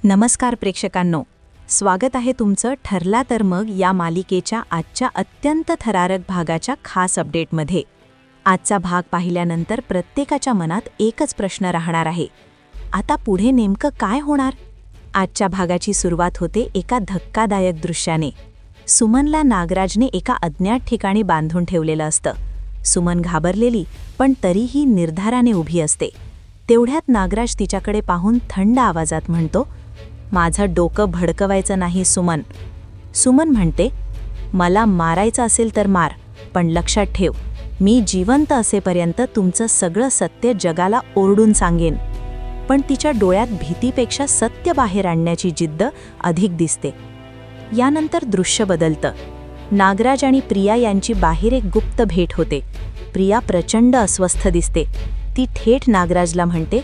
नमस्कार प्रेक्षकांनो, स्वागत आहे तुमचं ठरला तर मग या मालिकेच्या आजच्या अत्यंत थरारक भागाच्या खास अपडेटमध्ये. आजचा भाग पाहिल्यानंतर प्रत्येकाच्या मनात एकच प्रश्न राहणार आहे, आता पुढे नेमकं काय होणार? आजच्या भागाची सुरुवात होते एका धक्कादायक दृश्याने. सुमनला नागराजने एका अज्ञात ठिकाणी बांधून ठेवलेलं असतं. सुमन घाबरलेली पण तरीही निर्धाराने उभी असते. तेवढ्यात नागराज तिच्याकडे पाहून थंड आवाजात म्हणतो, माझं डोकं भडकवायचं नाही सुमन. सुमन म्हणते, मला मारायचं असेल तर मार, पण लक्षात ठेव, मी जिवंत असेपर्यंत तुमचं सगळं सत्य जगाला ओरडून सांगेन. पण तिच्या डोळ्यात भीतीपेक्षा सत्य बाहेर आणण्याची जिद्द अधिक दिसते. यानंतर दृश्य बदलतं. नागराज आणि प्रिया यांची बाहेर एक गुप्त भेट होते. प्रिया प्रचंड अस्वस्थ दिसते. ती थेट नागराजला म्हणते,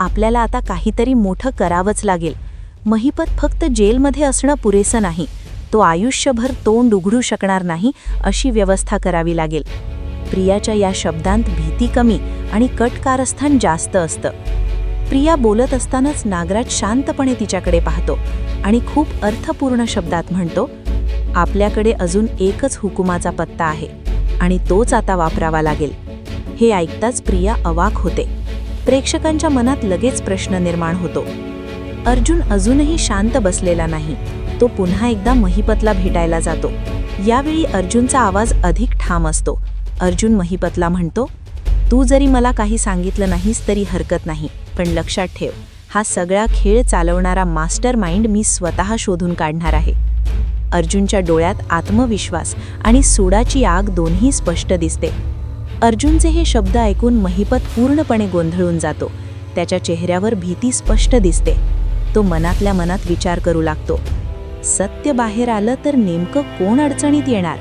आपल्याला आता काहीतरी मोठं करावंच लागेल. महिपत फक्त जेलमध्ये असणं पुरेसं नाही, तो आयुष्यभर तोंड उघडू शकणार नाही अशी व्यवस्था करावी लागेल. प्रियाच्या या शब्दांत भीती कमी आणि कटकारस्थान जास्त असतं. प्रिया बोलत असतानाच नागराज शांतपणे तिच्याकडे पाहतो आणि खूप अर्थपूर्ण शब्दात म्हणतो, आपल्याकडे अजून एकच हुकुमाचा पत्ता आहे आणि तोच आता वापरावा लागेल. हे ऐकताच प्रिया अवाक होते. प्रेक्षकांच्या मनात लगेच प्रश्न निर्माण होतो. अर्जुन अजूनही शांत बसलेला नाही. तो पुन्हा एकदा महिपतला भेटायला जातो. यावेळी अर्जुनचा आवाज अधिक ठाम असतो. अर्जुन महिपतला म्हणतो, तू जरी मला काही सांगितलं नाहीस तरी हरकत नाही, पण लक्षात ठेव, हा सगळा खेळ चालवणारा मास्टर माइंड मी स्वतः शोधून काढणार आहे. अर्जुनच्या डोळ्यात आत्मविश्वास आणि सूडाची आग दोन्ही स्पष्ट दिसते. अर्जुनचे हे शब्द ऐकून महिपत पूर्णपणे गोंधळून जातो. त्याच्या चेहऱ्यावर भीती स्पष्ट दिसते. तो मनातल्या मनात विचार करू लागतो, सत्य बाहेर आलं तर नेमकं कोण अडचणीत येणार?